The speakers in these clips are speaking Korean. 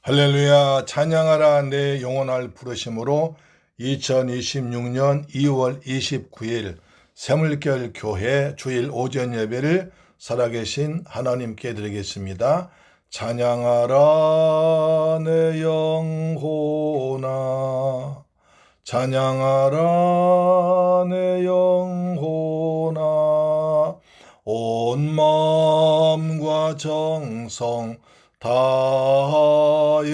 할렐루야. 찬양하라 내 영혼을 부르심으로 2026년 2월 29일 새물결 교회 주일 오전 예배를 살아계신 하나님께 드리겠습니다. 찬양하라 내 영혼아, 찬양하라 내 영혼아, 온 마음과 정성 다하여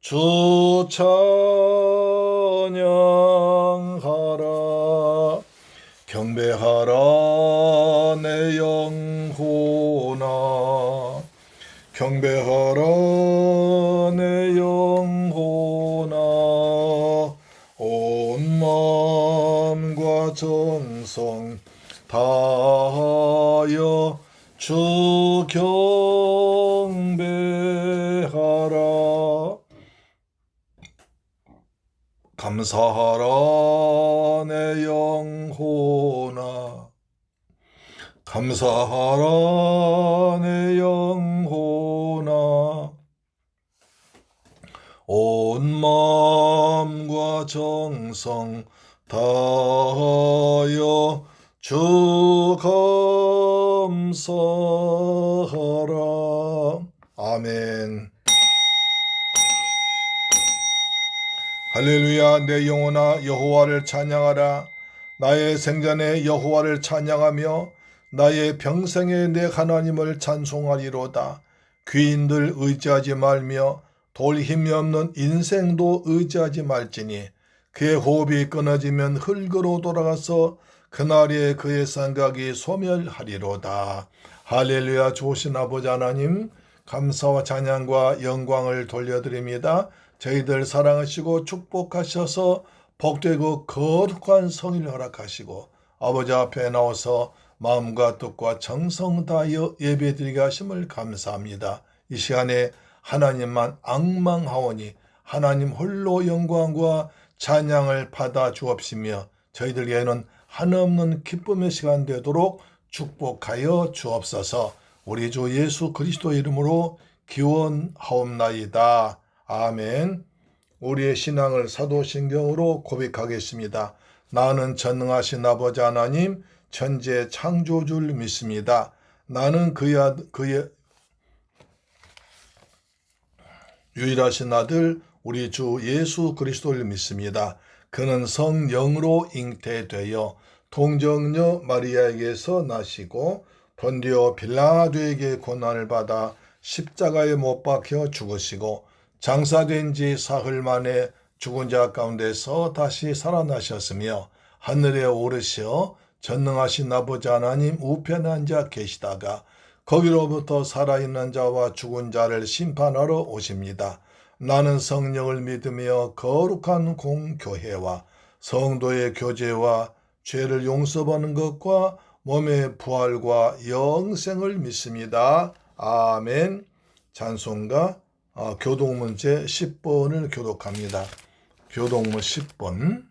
주 찬양하라. 경배하라 내 영혼아, 경배하라 내 영혼아, 온 마음과 정성 다하여 주 경배하라. 감사하라 내 영혼아, 감사하라 내 영혼아, 온 마음과 정성 다하여 주 감사하라. 아멘. 할렐루야. 내 영혼아 여호와를 찬양하라. 나의 생전에 여호와를 찬양하며 나의 평생에 내 하나님을 찬송하리로다. 귀인들 의지하지 말며 돌 힘이 없는 인생도 의지하지 말지니 그의 호흡이 끊어지면 흙으로 돌아가서 그날에 그의 생각이 소멸하리로다. 할렐루야. 좋으신 아버지 하나님, 감사와 찬양과 영광을 돌려드립니다. 저희들 사랑하시고 축복하셔서 복되고 거룩한 성일을 허락하시고 아버지 앞에 나와서 마음과 뜻과 정성 다하여 예배드리게 하심을 감사합니다. 이 시간에 하나님만 앙망하오니 하나님 홀로 영광과 찬양을 받아 주옵시며 저희들에게는 한없는 기쁨의 시간 되도록 축복하여 주옵소서. 우리 주 예수 그리스도 이름으로 기원하옵나이다. 아멘. 우리의 신앙을 사도신경으로 고백하겠습니다. 나는 전능하신 아버지 하나님 천지의 창조주를 믿습니다. 나는 그의 유일하신 아들 우리 주 예수 그리스도를 믿습니다. 그는 성령으로 잉태되어 동정녀 마리아에게서 나시고 본디오 빌라도에게 고난을 받아 십자가에 못 박혀 죽으시고 장사된 지 사흘 만에 죽은 자 가운데서 다시 살아나셨으며 하늘에 오르시어 전능하신 아버지 하나님 우편에 앉아 계시다가 거기로부터 살아있는 자와 죽은 자를 심판하러 오십니다. 나는 성령을 믿으며 거룩한 공교회와 성도의 교제와 죄를 용서받는 것과 몸의 부활과 영생을 믿습니다. 아멘. 찬송가 교독문제 10번을 교독합니다. 교독문 10번.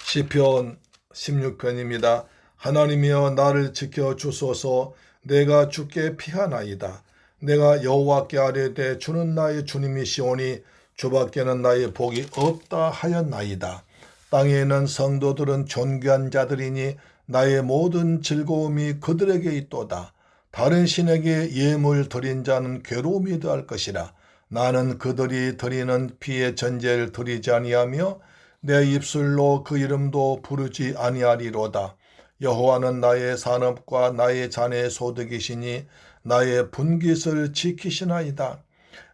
시편 16편입니다. 하나님이여 나를 지켜 주소서. 내가 주께 피하나이다. 내가 여호와께 아뢰되 주는 나의 주님이시오니 주밖에는 나의 복이 없다 하였나이다. 땅에는 성도들은 존귀한 자들이니 나의 모든 즐거움이 그들에게 있도다. 다른 신에게 예물 드린 자는 괴로움이 더할 것이라. 나는 그들이 드리는 피의 전제를 드리지 아니하며 내 입술로 그 이름도 부르지 아니하리로다. 여호와는 나의 산업과 나의 자네의 소득이시니 나의 분깃을 지키시나이다.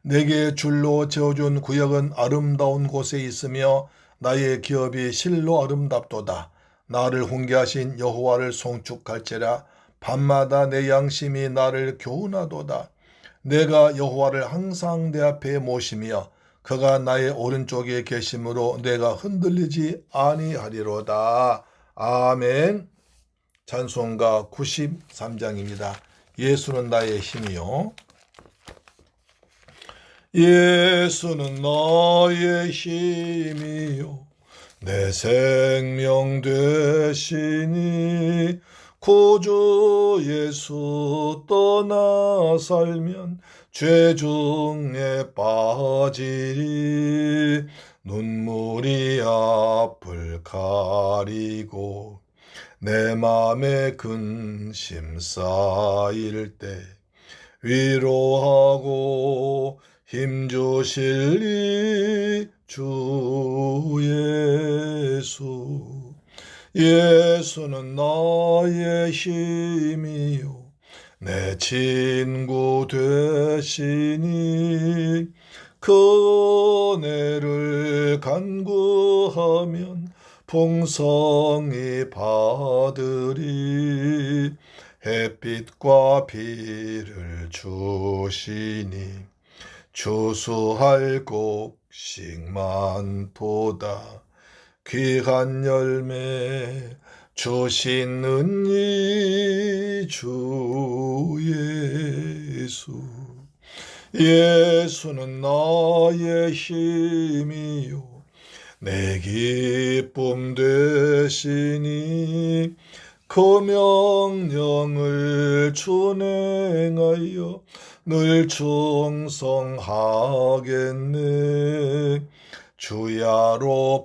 내게 줄로 지어준 구역은 아름다운 곳에 있으며 나의 기업이 실로 아름답도다. 나를 훈계하신 여호와를 송축할지라. 밤마다 내 양심이 나를 교훈하도다. 내가 여호와를 항상 내 앞에 모시며 그가 나의 오른쪽에 계심으로 내가 흔들리지 아니하리로다. 아멘. 찬송가 93장입니다. 예수는 나의 힘이요. 예수는 나의 힘이요 내 생명 되시니 구주 예수 떠나 살면 죄 중에 빠지리. 눈물이 앞을 가리고 내 맘에 근심 쌓일 때 위로하고 힘주실 이 주 예수. 예수는 나의 힘이요 내 친구 되시니 그 은혜를 간구하면 풍성히 받으리. 햇빛과 비를 주시니 주수할 곡식 많도다. 귀한 열매 주시는 이 주 예수. 예수는 나의 힘이요 내 기쁨 되시니 그 명령을 준행하여 늘 충성하겠네. 주야로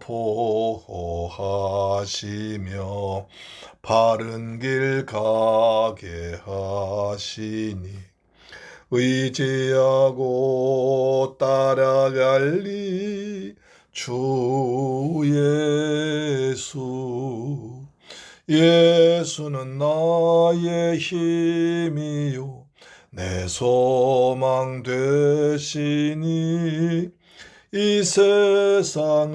보호하시며 바른 길 가게 하시니 의지하고 따라갈리 주 예수. 예수는 나의 힘이요 내 소망 되시니 이 세상을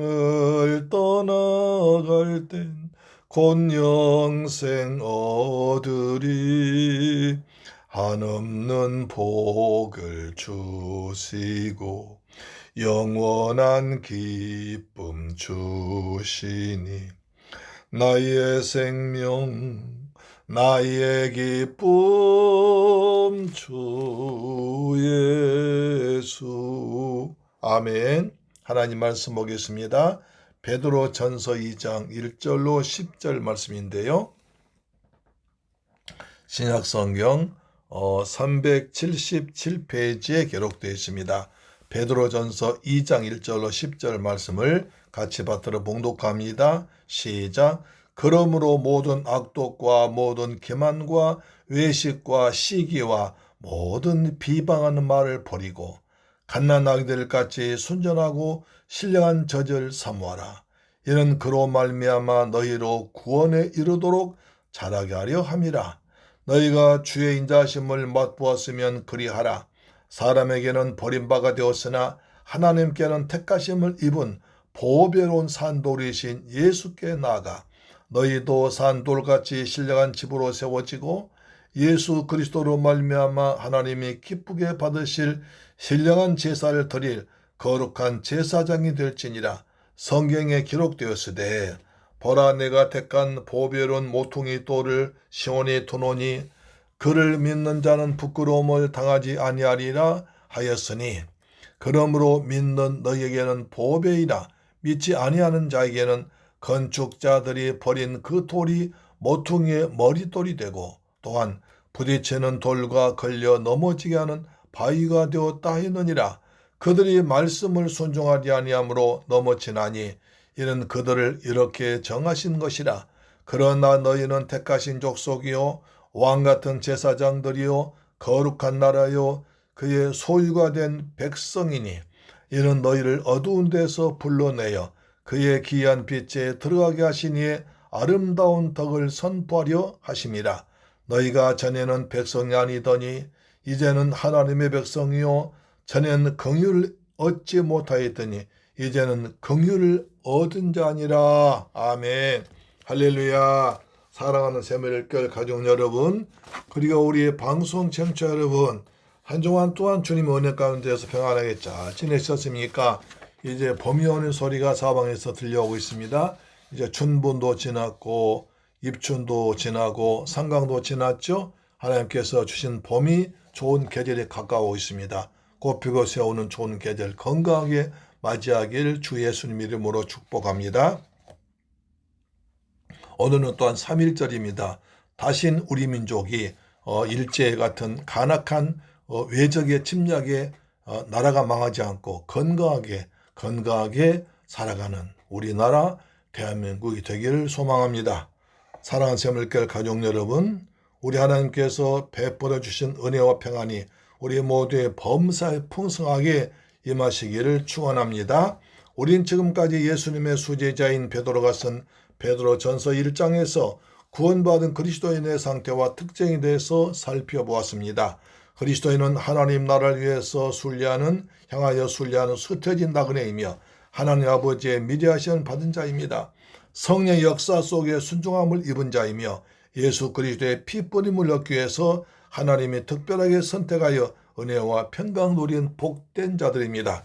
떠나갈 땐 곧 영생 얻으리. 한없는 복을 주시고 영원한 기쁨 주시니 나의 생명 나의 기쁨 주 예수. 아멘. 하나님 말씀 보겠습니다. 베드로 전서 2장 1절로 10절 말씀인데요. 신약성경 377페이지에 기록되어 있습니다. 베드로 전서 2장 1절로 10절 말씀을 같이 받들어 봉독합니다. 시작. 그러므로 모든 악독과 모든 기만과 외식과 시기와 모든 비방하는 말을 버리고 갓난아기들 같이 순전하고 신령한 젖을 사모하라. 이는 그로 말미암아 너희로 구원에 이르도록 자라게 하려 함이라. 너희가 주의 인자하심을 맛보았으면 그리하라. 사람에게는 버림바가 되었으나 하나님께는 택하심을 입은 보배로운 산돌이신 예수께 나아가 너희도 산돌같이 신령한 집으로 세워지고 예수 그리스도로 말미암아 하나님이 기쁘게 받으실 신령한 제사를 드릴 거룩한 제사장이 될지니라. 성경에 기록되었으되 보라 내가 택한 보배로운 모퉁이 돌을 시온에 두노니 그를 믿는 자는 부끄러움을 당하지 아니하리라 하였으니 그러므로 믿는 너희에게는 보배이라. 믿지 아니하는 자에게는 건축자들이 버린 그 돌이 모퉁이의 머릿돌이 되고 또한 부딪히는 돌과 걸려 넘어지게 하는 바위가 되었다 하느니라. 그들이 말씀을 순종하지 아니하므로 넘어지나니 이는 그들을 이렇게 정하신 것이라. 그러나 너희는 택하신 족속이요 왕같은 제사장들이요 거룩한 나라요 그의 소유가 된 백성이니 이는 너희를 어두운 데서 불러내어 그의 귀한 빛에 들어가게 하시니에 아름다운 덕을 선포하려 하심이라. 너희가 전에는 백성이 아니더니 이제는 하나님의 백성이요 전에는 긍휼을 얻지 못하였더니 이제는 긍휼을 얻은 자니라. 아멘. 할렐루야. 사랑하는 새밀교회 가족 여러분, 그리고 우리 방송 청취자 여러분, 한 주간 또한 주님의 은혜 가운데서 평안하게 잘 지내셨습니까? 이제 봄이 오는 소리가 사방에서 들려오고 있습니다. 이제 춘분도 지났고 입춘도 지나고 상강도 지났죠. 하나님께서 주신 봄이 좋은 계절에 가까워 있습니다. 꽃피고 새오는 좋은 계절 건강하게 맞이하길 주 예수님 이름으로 축복합니다. 오늘은 또한 3.1절입니다. 다신 우리 민족이 일제 같은 간악한 외적의 침략에 나라가 망하지 않고 건강하게 살아가는 우리나라 대한민국이 되기를 소망합니다. 사랑하는 새물결 가족 여러분, 우리 하나님께서 베풀어 주신 은혜와 평안이 우리 모두의 범사에 풍성하게 임하시기를 축원합니다. 우린 지금까지 예수님의 수제자인 베드로가 쓴 베드로전서 1장에서 구원받은 그리스도인의 상태와 특징에 대해서 살펴보았습니다. 그리스도인은 하나님 나라를 위해서 향하여 순례하는 흩어진 나그네이며 하나님 아버지의 미래하시는 받은 자입니다. 성령의 역사 속에 순종함을 입은 자이며 예수 그리스도의 피뿌림을 얻기 위해서 하나님이 특별하게 선택하여 은혜와 평강 누린 복된 자들입니다.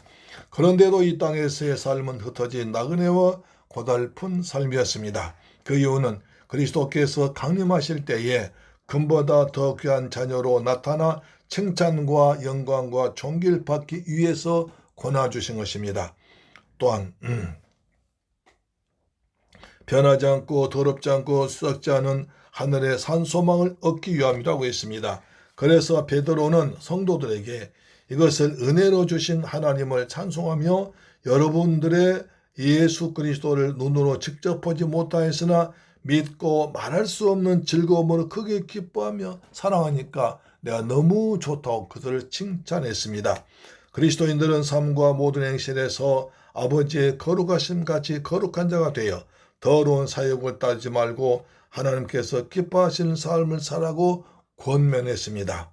그런데도 이 땅에서의 삶은 흩어진 나그네와 고달픈 삶이었습니다. 그 이유는 그리스도께서 강림하실 때에 금보다 더 귀한 자녀로 나타나 칭찬과 영광과 존귀를 받기 위해서 권하주신 것입니다. 또한 변하지 않고 더럽지 않고 썩지 않은 하늘의 산 소망을 얻기 위함이라고 했습니다. 그래서 베드로는 성도들에게 이것을 은혜로 주신 하나님을 찬송하며 여러분들의 예수 그리스도를 눈으로 직접 보지 못하였으나 믿고 말할 수 없는 즐거움으로 크게 기뻐하며 사랑하니까 내가 너무 좋다고 그들을 칭찬했습니다. 그리스도인들은 삶과 모든 행실에서 아버지의 거룩하심 같이 거룩한 자가 되어 더러운 사역을 따지지 말고 하나님께서 기뻐하시는 삶을 살라고 권면했습니다.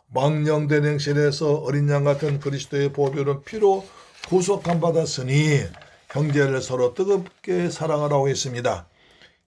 망령된 행실에서 어린 양 같은 그리스도의 보혈은 피로 구속함 받았으니 형제를 서로 뜨겁게 사랑하라고 했습니다.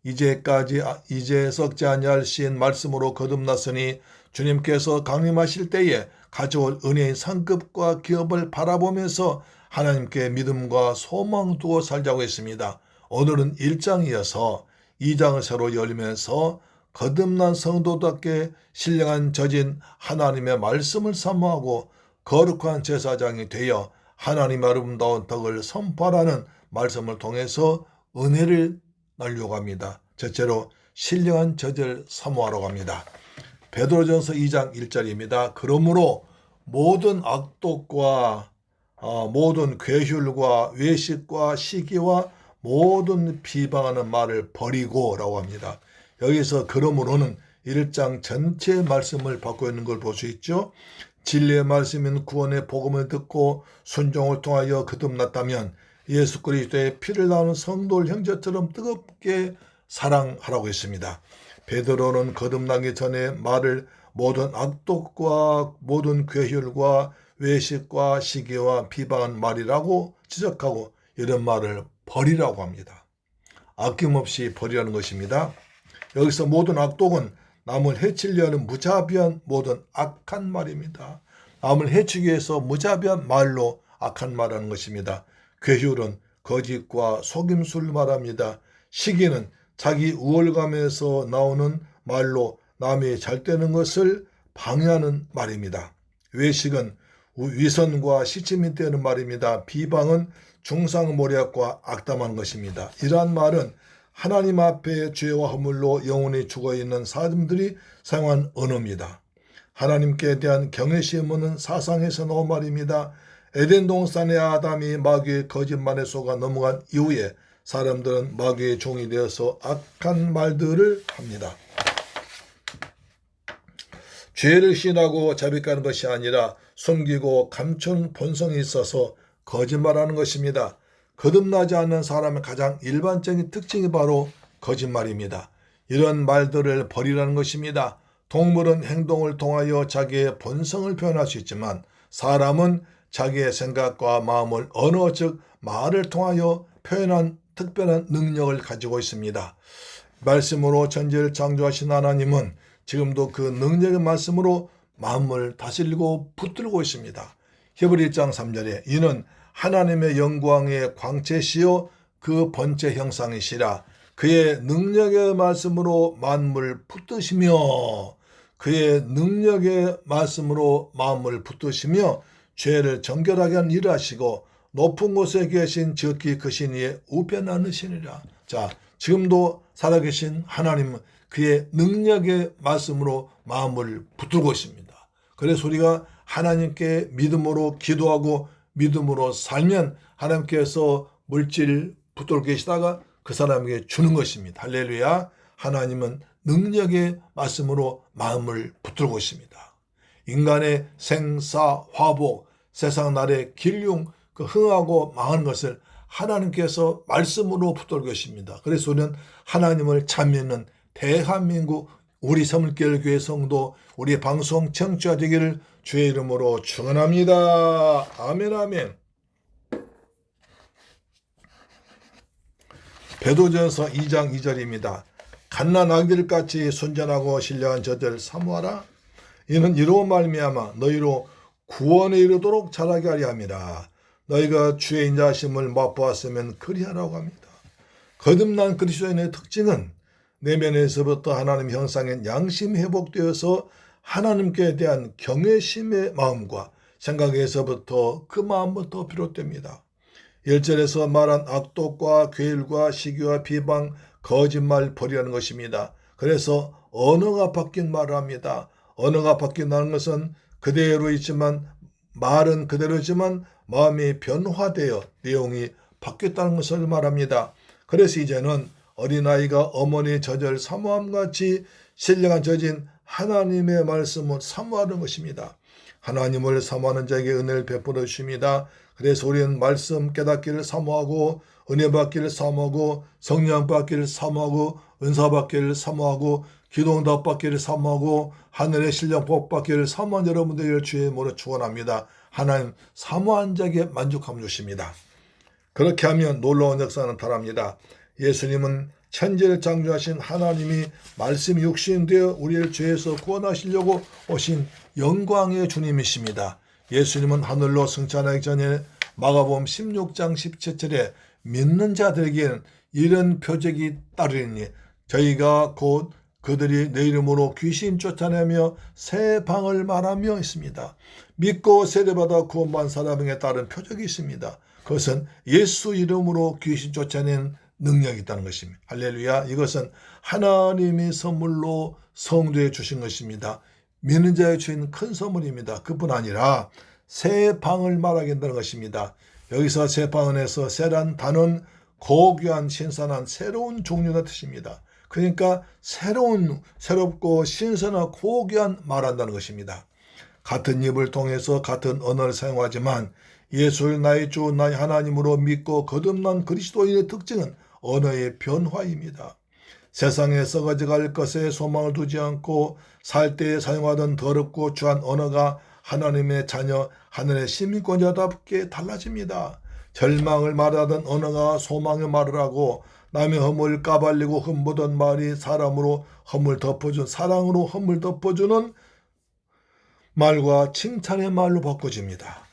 이제 썩지 아니할 신 말씀으로 거듭났으니 주님께서 강림하실 때에 가져올 은혜의 상급과 기업을 바라보면서 하나님께 믿음과 소망 두고 살자고 했습니다. 오늘은 1장이어서 2장을 새로 열면서 거듭난 성도답게 신령한 젖인 하나님의 말씀을 사모하고 거룩한 제사장이 되어 하나님의 아름다운 덕을 선포하라는 말씀을 통해서 은혜를 나누려고 합니다. 첫째로 신령한 젖을 사모하라고 합니다. 베드로전서 2장 1절입니다. 그러므로 모든 악독과 모든 괴휼과 외식과 시기와 모든 비방하는 말을 버리고 라고 합니다. 여기서 그러므로는 1장 전체 말씀을 받고 있는 걸 볼 수 있죠. 진리의 말씀인 구원의 복음을 듣고 순종을 통하여 거듭났다면 예수 그리스도의 피를 나누는 성도 형제처럼 뜨겁게 사랑하라고 했습니다. 베드로는 거듭나기 전에 말을 모든 악독과 모든 괴휼과 외식과 시기와 비방한 말이라고 지적하고 이런 말을 버리라고 합니다. 아낌없이 버리라는 것입니다. 여기서 모든 악독은 남을 해치려 하는 무자비한 모든 악한 말입니다. 남을 해치기 위해서 무자비한 말로 악한 말하는 것입니다. 괴휼은 거짓과 속임수를 말합니다. 시기는 자기 우월감에서 나오는 말로 남이 잘 되는 것을 방해하는 말입니다. 외식은 위선과 시침이 되는 말입니다. 비방은 중상모략과 악담한 것입니다. 이러한 말은 하나님 앞에 죄와 허물로 영원히 죽어있는 사람들이 사용한 언어입니다. 하나님께 대한 경외심은 사상에서 나온 말입니다. 에덴 동산의 아담이 마귀의 거짓말에 속아 넘어간 이후에 사람들은 마귀의 종이 되어서 악한 말들을 합니다. 죄를 시인하고 자백하는 것이 아니라 숨기고 감춘 본성이 있어서 거짓말하는 것입니다. 거듭나지 않는 사람의 가장 일반적인 특징이 바로 거짓말입니다. 이런 말들을 버리라는 것입니다. 동물은 행동을 통하여 자기의 본성을 표현할 수 있지만 사람은 자기의 생각과 마음을 언어 즉 말을 통하여 표현한 특별한 능력을 가지고 있습니다. 말씀으로 천지를 창조하신 하나님은 지금도 그 능력의 말씀으로 마음을 다스리고 붙들고 있습니다. 히브리 1장 3절에 이는 하나님의 영광의 광채시요 그 번째 형상이시라 그의 능력의 말씀으로 만물 붙드시며 그의 능력의 말씀으로 마음을 붙드시며 죄를 정결하게 하는 일을 하시고 높은 곳에 계신 지극히 크신 이의 우편 않으시니라. 자, 지금도 살아계신 하나님은 그의 능력의 말씀으로 마음을 붙들고 있습니다. 그래서 우리가 하나님께 믿음으로 기도하고 믿음으로 살면 하나님께서 물질 붙들고 계시다가 그 사람에게 주는 것입니다. 할렐루야. 하나님은 능력의 말씀으로 마음을 붙들고 있습니다. 인간의 생사, 화복, 세상 날의 길흉, 그 흥하고 망하는 것을 하나님께서 말씀으로 붙들고 계십니다. 그래서 우리는 하나님을 참 믿는 대한민국 우리 서물교회 교회 성도, 우리 방송 청취자 되기를 주의 이름으로 축원합니다. 아멘 아멘. 베드로전서 2장 2절입니다. 갓난 아기들같이 순전하고 신령한 저들 사모하라. 이는 이로 말미암아 너희로 구원에 이르도록 자라게 하려 함이라. 너희가 주의 인자하심을 맛보았으면 그리하라고 합니다. 거듭난 그리스도인의 특징은 내면에서부터 하나님 형상인 양심이 회복되어서 하나님께 대한 경외심의 마음과 생각에서부터 그 마음부터 비롯됩니다. 1절에서 말한 악독과 괴일과 시기와 비방, 거짓말 버리라는 것입니다. 그래서 언어가 바뀐 말을 합니다. 언어가 바뀐다는 것은 그대로 있지만 말은 그대로지만 마음이 변화되어 내용이 바뀌었다는 것을 말합니다. 그래서 이제는 어린아이가 어머니의 젖을 사모함같이 신령한 젖인 하나님의 말씀을 사모하는 것입니다. 하나님을 사모하는 자에게 은혜를 베풀어 주십니다. 그래서 우리는 말씀 깨닫기를 사모하고 은혜 받기를 사모하고 성령 받기를 사모하고 은사 받기를 사모하고 기도응답 받기를 사모하고 하늘의 신령 복 받기를 사모한 여러분들을 주의 이름으로 축원합니다. 하나님 사모한 자에게 만족함을 주십니다. 그렇게 하면 놀라운 역사는 달합니다. 예수님은 천지를 창조하신 하나님이 말씀이 육신되어 우리를 죄에서 구원하시려고 오신 영광의 주님이십니다. 예수님은 하늘로 승천하기 전에 마가복음 16장 17절에 믿는 자들에게는 이런 표적이 따르리니 저희가 곧 그들이 내 이름으로 귀신 쫓아내며 새 방을 말하며 있습니다. 믿고 세례받아 구원받은 사람에게 따른 표적이 있습니다. 그것은 예수 이름으로 귀신 쫓아낸 능력이 있다는 것입니다. 할렐루야. 이것은 하나님이 선물로 성도에 주신 것입니다. 믿는 자의 주인 큰 선물입니다. 그뿐 아니라 새 방을 말하게 한다는 것입니다. 여기서 새 방언에서 새란 단어는 고귀한 신선한 새로운 종류의 뜻입니다. 그러니까 새롭고 신선한 고귀한 말한다는 것입니다. 같은 입을 통해서 같은 언어를 사용하지만 예수를 나의 주 나의 하나님으로 믿고 거듭난 그리스도인의 특징은 언어의 변화입니다. 세상에 썩어져갈 것에 소망을 두지 않고 살 때에 사용하던 더럽고 추한 언어가 하나님의 자녀 하늘의 시민권자답게 달라집니다. 절망을 말하던 언어가 소망의 말을 하고 남의 허물을 까발리고 흠보던 말이 사랑으로 허물 덮어주는 말과 칭찬의 말로 바꿔집니다.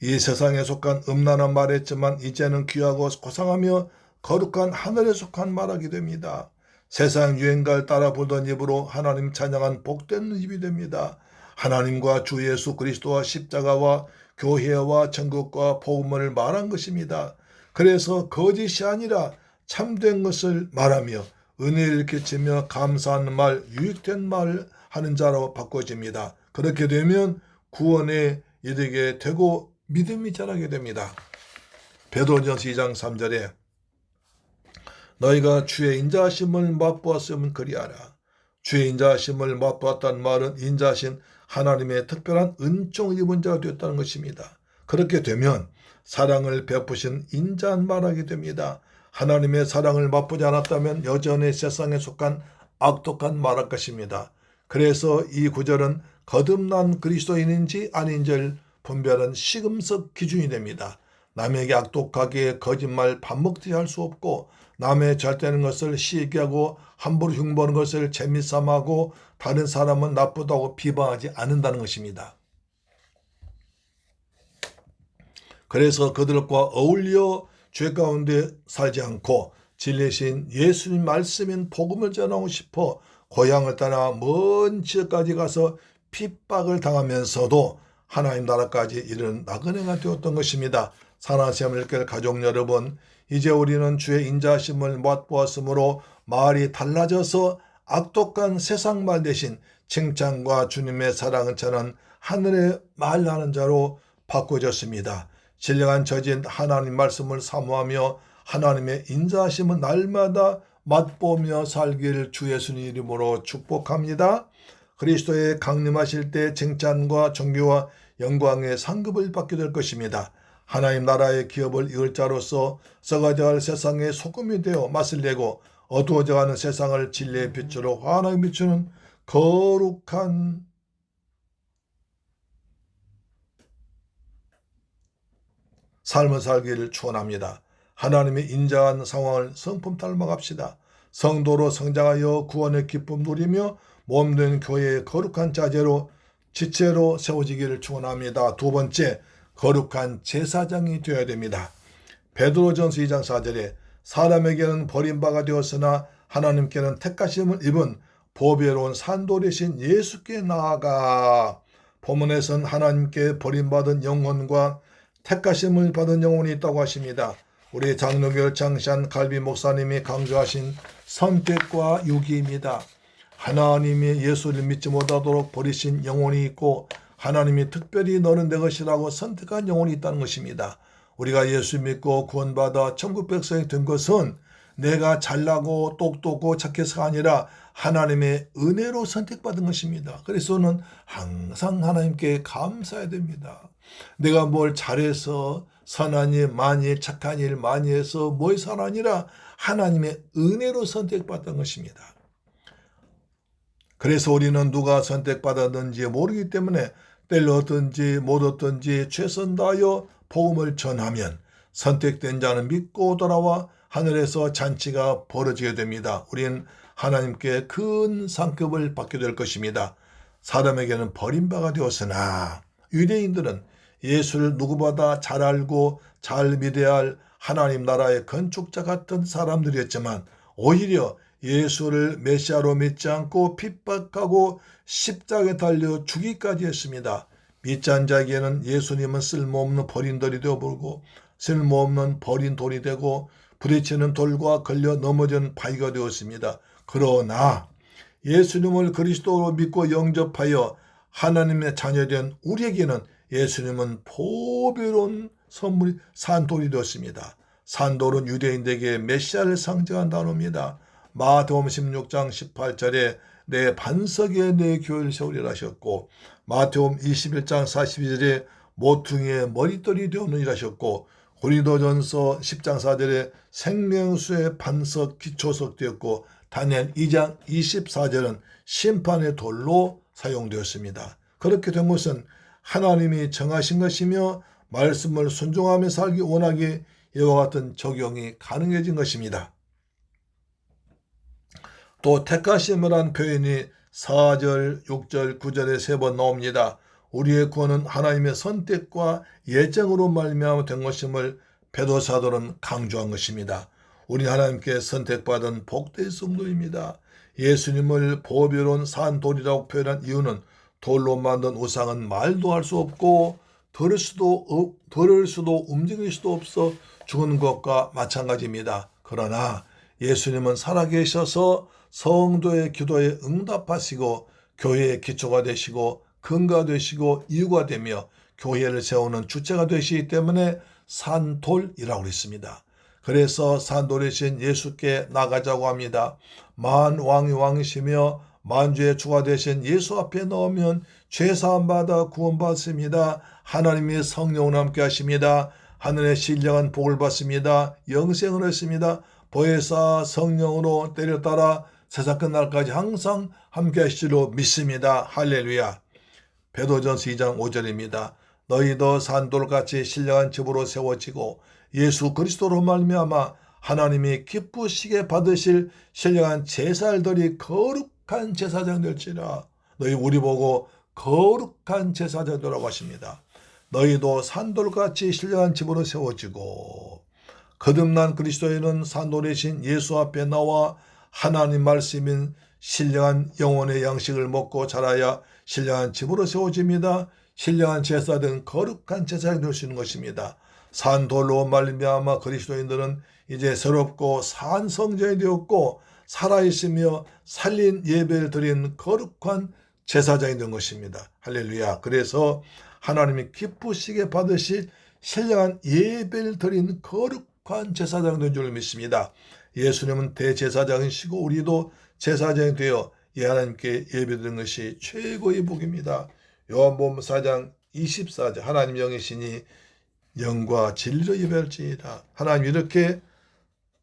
이 세상에 속한 음란한 말했지만 이제는 귀하고 고상하며 거룩한 하늘에 속한 말하게 됩니다. 세상 유행가를 따라 부르던 입으로 하나님 찬양한 복된 입이 됩니다. 하나님과 주 예수 그리스도와 십자가와 교회와 천국과 복음을 말한 것입니다. 그래서 거짓이 아니라 참된 것을 말하며 은혜를 끼치며 감사하는 말, 유익된 말을 하는 자로 바꿔집니다. 그렇게 되면 구원에 이르게 되고 믿음이 자라게 됩니다. 베드로전서 2장 3절에 너희가 주의 인자하심을 맛보았으면 그리하라. 주의 인자하심을 맛보았다는 말은 인자하신 하나님의 특별한 은총을 입은 자가 되었다는 것입니다. 그렇게 되면 사랑을 베푸신 인자한 말하게 됩니다. 하나님의 사랑을 맛보지 않았다면 여전히 세상에 속한 악독한 말할 것입니다. 그래서 이 구절은 거듭난 그리스도인인지 아닌지를 분별하는 시금석 기준이 됩니다. 남에게 악독하게 거짓말 밥 먹듯이 할 수 없고 남의 잘되는 것을 시기하고 함부로 흉보는 것을 재미삼아하고 다른 사람은 나쁘다고 비방하지 않는다는 것입니다. 그래서 그들과 어울려 죄 가운데 살지 않고 진리신 예수님 말씀인 복음을 전하고 싶어 고향을 떠나 먼 지역까지 가서 핍박을 당하면서도 하나님 나라까지 이르는 나그네가 되었던 것입니다. 사랑하는 가족 여러분, 이제 우리는 주의 인자하심을 맛보았으므로 말이 달라져서 악독한 세상 말 대신 칭찬과 주님의 사랑을 전한 하늘의 말하는 자로 바꿔졌습니다. 신령한 저진 하나님 말씀을 사모하며 하나님의 인자하심은 날마다 맛보며 살기를 주 예수님 이름으로 축복합니다. 그리스도의 강림하실 때 칭찬과 존귀와 영광의 상급을 받게 될 것입니다. 하나님 나라의 기업을 이을 자로서 썩어져갈 세상의 소금이 되어 맛을 내고 어두워져가는 세상을 진리의 빛으로 환하게 비추는 거룩한 삶을 살기를 축원합니다. 하나님의 인자한 상황을 성품 닮아갑시다. 성도로 성장하여 구원의 기쁨 누리며 몸된 교회의 거룩한 자제로 지체로 세워지기를 축원합니다. 두 번째, 거룩한 제사장이 되어야 됩니다. 베드로전서 2장 4절에 사람에게는 버림바가 되었으나 하나님께는 택하심을 입은 보배로운 산돌이신 예수께 나아가. 본문에서는 하나님께 버림받은 영혼과 택하심을 받은 영혼이 있다고 하십니다. 우리 장로교를 창시한 갈비 목사님이 강조하신 선택과 유기입니다. 하나님이 예수를 믿지 못하도록 버리신 영혼이 있고 하나님이 특별히 너는 내 것이라고 선택한 영혼이 있다는 것입니다. 우리가 예수 믿고 구원받아 천국 백성이 된 것은 내가 잘나고 똑똑고 착해서가 아니라 하나님의 은혜로 선택받은 것입니다. 그래서는 항상 하나님께 감사해야 됩니다. 내가 뭘 잘해서 선한 일 많이 착한 일 많이 해서 뭐해서가 아니라 하나님의 은혜로 선택받은 것입니다. 그래서 우리는 누가 선택받았는지 모르기 때문에 때를 얻든지 못 얻든지 최선 다하여 복음을 전하면 선택된 자는 믿고 돌아와 하늘에서 잔치가 벌어지게 됩니다. 우리는 하나님께 큰 상급을 받게 될 것입니다. 사람에게는 버림바가 되었으나 유대인들은 예수를 누구보다 잘 알고 잘 믿어야 할 하나님 나라의 건축자 같은 사람들이었지만 오히려 예수를 메시아로 믿지 않고 핍박하고 십자가에 달려 죽기까지 했습니다. 믿지 않은 자에게는 예수님은 쓸모없는 버린돌이 되어버리고 쓸모없는 버린 돌이 되고 부딪히는 돌과 걸려 넘어진 바위가 되었습니다. 그러나 예수님을 그리스도로 믿고 영접하여 하나님의 자녀된 우리에게는 예수님은 보배로운 선물이 산돌이 되었습니다. 산돌은 유대인들에게 메시아를 상징한 단어입니다. 마태복음 16장 18절에 내 반석에 내 교회를 세우리라 하셨고 마태복음 21장 42절에 모퉁이의 머릿돌이 되었느니라 하셨고 고린도전서 10장 4절에 생명수의 반석 기초석 되었고 다니엘 2장 24절은 심판의 돌로 사용되었습니다. 그렇게 된 것은 하나님이 정하신 것이며 말씀을 순종하며 살기 원하기에 이와 같은 적용이 가능해진 것입니다. 또 택하심이란 표현이 4절, 6절, 9절에 3번 나옵니다. 우리의 구원은 하나님의 선택과 예정으로 말미암아 된 것임을 베드로 사도는 강조한 것입니다. 우리 하나님께 선택받은 복된 성도입니다. 예수님을 보배로운 산돌이라고 표현한 이유는 돌로 만든 우상은 말도 할 수 없고 들을 수도 움직일 수도 없어 죽은 것과 마찬가지입니다. 그러나 예수님은 살아계셔서 성도의 기도에 응답하시고 교회의 기초가 되시고 근거가 되시고 이유가 되며 교회를 세우는 주체가 되시기 때문에 산돌이라고 했습니다. 그래서 산돌이신 예수께 나가자고 합니다. 만왕의 왕이시며 만주의 주가 되신 예수 앞에 나오면 죄사함 받아 구원받습니다. 하나님이 성령과 함께 하십니다. 하늘의 신령한 복을 받습니다. 영생을 했습니다. 보혜사 성령으로 때려 따라 세상 끝날까지 항상 함께 하시리로 믿습니다. 할렐루야. 베드로전서 2장 5절입니다. 너희도 산돌같이 신령한 집으로 세워지고 예수 그리스도로 말미암아 하나님이 기쁘시게 받으실 신령한 제사들이 거룩한 제사장 될지라. 너희 우리 보고 거룩한 제사장들이라고 하십니다. 너희도 산돌같이 신령한 집으로 세워지고 거듭난 그리스도인은 산돌이신 예수 앞에 나와 하나님 말씀인 신령한 영혼의 양식을 먹고 자라야 신령한 집으로 세워집니다. 신령한 제사된 거룩한 제사장이 될 수 있는 것입니다. 산돌로 말미암아 그리스도인들은 이제 새롭고 산 성전이 되었고 살아있으며 살린 예배를 드린 거룩한 제사장이 된 것입니다. 할렐루야. 그래서 하나님이 기쁘시게 받으실 신령한 예배를 드린 거룩한 제사장 된 줄 믿습니다. 예수님은 대제사장이시고 우리도 제사장이 되어 하나님께 예배드리는 것이 최고의 복입니다. 요한복음 4장 24절 하나님 영이시니 영과 진리로 예배할지니라. 하나님 이렇게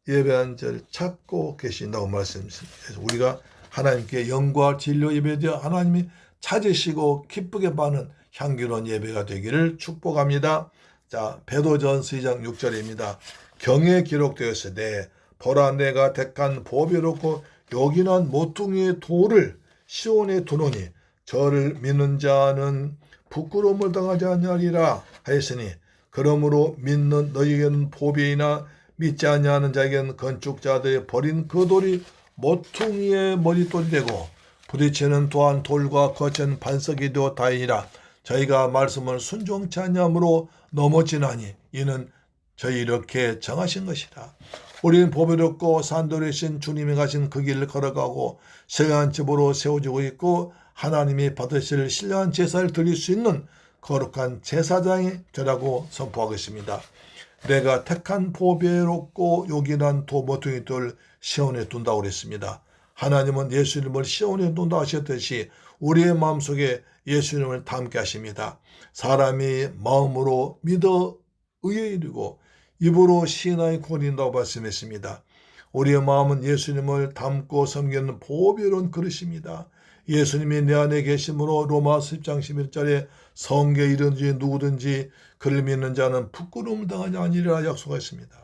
예배한 절 찾고 계신다고 말씀하십니다. 그래서 우리가 하나님께 영과 진리로 예배되어 하나님이 찾으시고 기쁘게 받는 향기로운 예배가 되기를 축복합니다. 자, 베드로전서 2장 6절입니다. 경에 기록되었으되 보라 내가 택한 보배롭고 요긴한 모퉁이의 돌을 시온에 두노니 저를 믿는 자는 부끄러움을 당하지 아니하리라 하였으니 그러므로 믿는 너희에게는 보배이나 믿지 아니하는 자에게는 건축자들이 버린 그 돌이 모퉁이의 머릿돌이 되고 부딪히는 또한 돌과 거친 반석이 되어 다행이라. 저희가 말씀을 순종치 아니함으로 넘어지나니 이는 저희 이렇게 정하신 것이라. 우리는 보배롭고 산돌이신 주님이 가신 그 길을 걸어가고 신령한 집으로 세워지고 있고 하나님이 받으실 신령한 제사를 드릴 수 있는 거룩한 제사장이 되라고 선포하고 있습니다. 내가 택한 보배롭고 요긴한 모퉁이 돌 시온에 둔다고 그랬습니다. 하나님은 예수님을 시온에 둔다 하셨듯이 우리의 마음속에 예수님을 담게 하십니다. 사람이 마음으로 믿어 의에 이르고 입으로 신앙이 고린다고 말씀했습니다. 우리의 마음은 예수님을 담고 섬기는 보배로운 그릇입니다. 예수님이 내 안에 계심으로 로마서 10장 11절에 성경에 이르든지 누구든지 그를 믿는 자는 부끄러움을 당하지 아니리라 약속했습니다.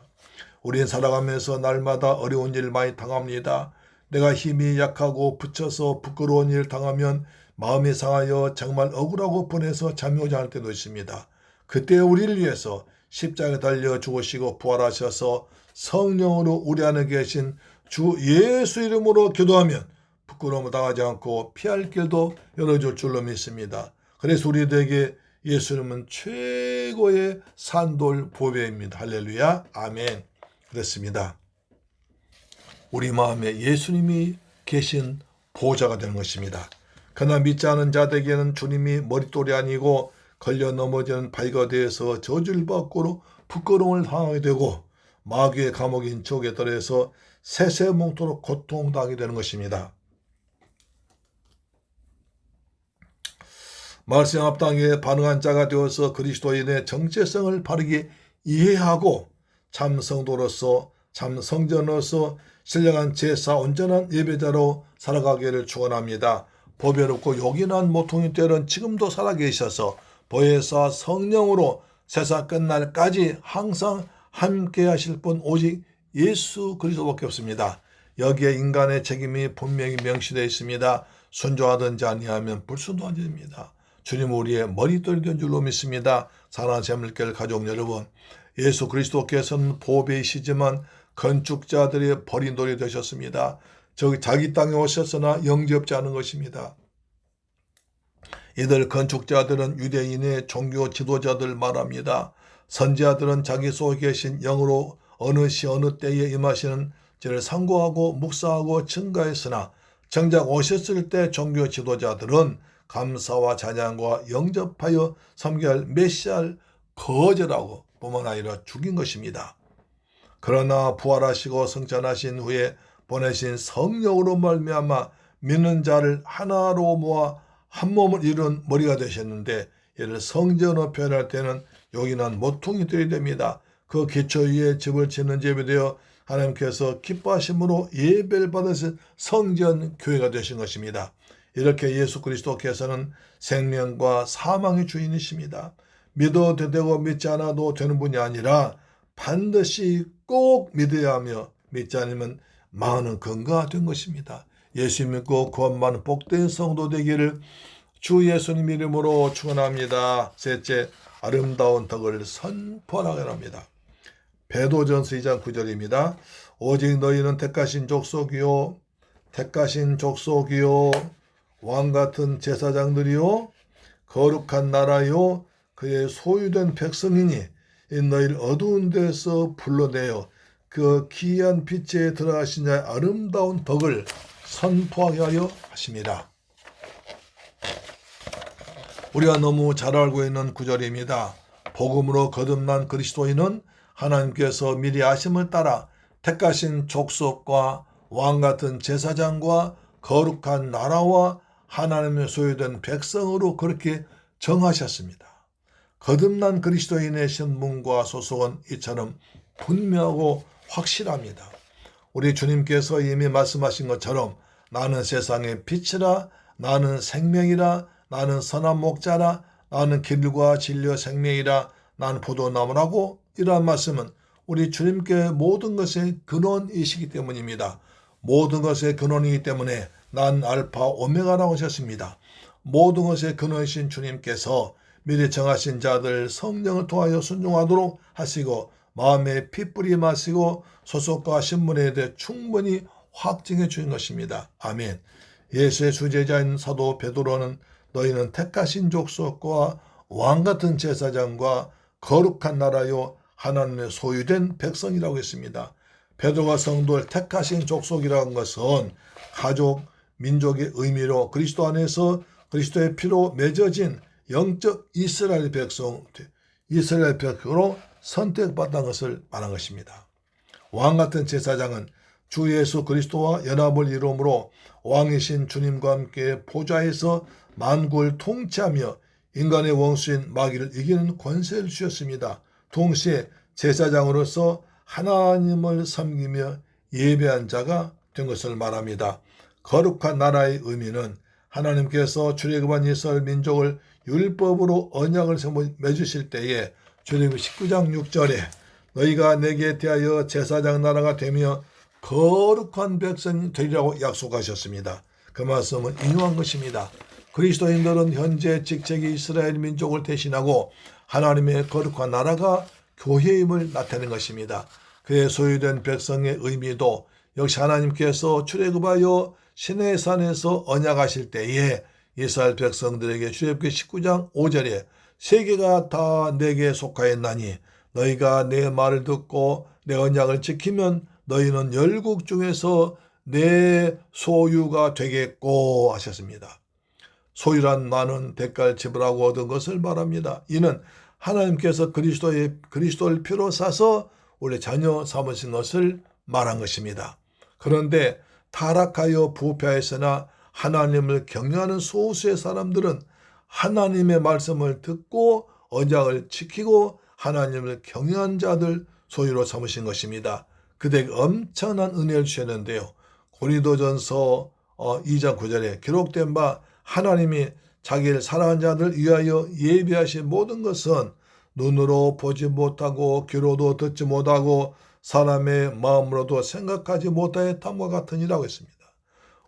우리는 살아가면서 날마다 어려운 일 많이 당합니다. 내가 힘이 약하고 부쳐서 부끄러운 일을 당하면 마음이 상하여 정말 억울하고 분해서 잠이 오지 않을 때도 있습니다. 그때 우리를 위해서 십자가에 달려 죽으시고 부활하셔서 성령으로 우리 안에 계신 주 예수 이름으로 기도하면 부끄러움을 당하지 않고 피할 길도 열어줄 줄로 믿습니다. 그래서 우리들에게 예수님은 최고의 산돌 보배입니다. 할렐루야. 아멘. 그렇습니다. 우리 마음에 예수님이 계신 보호자가 되는 것입니다. 그러나 믿지 않은 자들에게는 주님이 머릿돌이 아니고 걸려 넘어지는 바위가 되어서 저주를 받고 부끄러움을 당하게 되고 마귀의 감옥인 지옥에 들어서 세세몽토록 고통당하게 되는 것입니다. 말씀 합당에 반응한 자가 되어서 그리스도인의 정체성을 바르게 이해하고 참 성도로서 참 성전으로서 신령한 제사 온전한 예배자로 살아가기를 축원합니다. 보배롭고 요긴한 모퉁이 돌은 지금도 살아계셔서 보혜사 성령으로 세상 끝날까지 항상 함께 하실 분 오직 예수 그리스도밖에 없습니다. 여기에 인간의 책임이 분명히 명시되어 있습니다. 순종하든지 아니하면 불순종하십니다. 주님 우리의 머릿돌이 된 줄로 믿습니다. 사랑하는 새물교회 가족 여러분, 예수 그리스도께서는 보배이시지만 건축자들의 버린 돌이 되셨습니다. 자기 땅에 오셨으나 영접지 않은 것입니다. 이들 건축자들은 유대인의 종교 지도자들 말합니다. 선지자들은 자기 속에 계신 영으로 어느 시 어느 때에 임하시는 저를 상고하고 묵상하고 증가했으나 정작 오셨을 때 종교 지도자들은 감사와 찬양과 영접하여 섬겨야 할 메시아를 거절하고 뿐만 아니라 죽인 것입니다. 그러나 부활하시고 승천하신 후에 보내신 성령으로 말미암아 믿는 자를 하나로 모아 한 몸을 이룬 머리가 되셨는데 이를 성전으로 표현할 때는 요긴한 모퉁이들이 됩니다. 그 기초 위에 집을 짓는 집이 되어 하나님께서 기뻐하심으로 예배를 받으신 성전 교회가 되신 것입니다. 이렇게 예수 그리스도께서는 생명과 사망의 주인이십니다. 믿어도 되고 믿지 않아도 되는 분이 아니라 반드시 꼭 믿어야 하며 믿지 않으면 망하는 근거가 된 것입니다. 예수 믿고 구원받는 복된 성도 되기를 주 예수님 이름으로 축원합니다. 셋째, 아름다운 덕을 선포하게 합니다. 베드로전서 2장 9절입니다. 오직 너희는 택하신 족속이요 왕같은 제사장들이요 거룩한 나라요 그의 소유된 백성이니 너희를 어두운 데서 불러내어 그 기이한 빛에 들어가신 자의 아름다운 덕을 선포하게 하려 하십니다. 우리가 너무 잘 알고 있는 구절입니다. 복음으로 거듭난 그리스도인은 하나님께서 미리 아심을 따라 택하신 족속과 왕같은 제사장과 거룩한 나라와 하나님의 소유된 백성으로 그렇게 정하셨습니다. 거듭난 그리스도인의 신분과 소속은 이처럼 분명하고 확실합니다. 우리 주님께서 이미 말씀하신 것처럼 나는 세상의 빛이라, 나는 생명이라, 나는 선한 목자라, 나는 길과 진리와 생명이라, 나는 포도나무라고, 이러한 말씀은 우리 주님께 모든 것의 근원이시기 때문입니다. 모든 것의 근원이기 때문에 난 알파 오메가라고 하셨습니다. 모든 것의 근원이신 주님께서 미리 정하신 자들 성령을 통하여 순종하도록 하시고 마음에 핏뿌리 마시고 소속과 신분에 대해 충분히 확증해 주신 것입니다. 아멘. 예수의 수제자인 사도 베드로는 너희는 택하신 족속과 왕같은 제사장과 거룩한 나라요 하나님의 소유된 백성이라고 했습니다. 베드로가 성도를 택하신 족속이라는 것은 가족, 민족의 의미로 그리스도 안에서 그리스도의 피로 맺어진 영적 이스라엘 백성으로 선택받은 것을 말한 것입니다. 왕같은 제사장은 주 예수 그리스도와 연합을 이루므로 왕이신 주님과 함께 보좌에서 만국을 통치하며 인간의 원수인 마귀를 이기는 권세를 주셨습니다. 동시에 제사장으로서 하나님을 섬기며 예배한 자가 된 것을 말합니다. 거룩한 나라의 의미는 하나님께서 출애굽한 이스라엘 민족을 율법으로 언약을 맺으실 때에 출애굽 19장 6절에 너희가 내게 대하여 제사장 나라가 되며 거룩한 백성이 되리라고 약속하셨습니다. 그 말씀은 인용한 것입니다. 그리스도인들은 현재 직책이 이스라엘 민족을 대신하고 하나님의 거룩한 나라가 교회임을 나타내는 것입니다. 그의 소유된 백성의 의미도 역시 하나님께서 출애굽하여 시내의 산에서 언약하실 때에 이스라엘 백성들에게 출애굽기 19장 5절에 세계가 다 내게 속하였나니 너희가 내 말을 듣고 내 언약을 지키면 너희는 열국 중에서 내 소유가 되겠고 하셨습니다. 소유란 많은 대가를 지불하고 얻은 것을 말합니다. 이는 하나님께서 그리스도를 피로 사서 원래 자녀 삼으신 것을 말한 것입니다. 그런데 타락하여 부패하였으나 하나님을 경외하는 소수의 사람들은 하나님의 말씀을 듣고 언약을 지키고 하나님을 경외한 자들 소유로 삼으신 것입니다. 그들에게 엄청난 은혜를 주셨는데요. 고린도전서 2장 9절에 기록된 바 하나님이 자기를 사랑한 자들 위하여 예비하신 모든 것은 눈으로 보지 못하고 귀로도 듣지 못하고 사람의 마음으로도 생각하지 못하였다과 같으니라고 했습니다.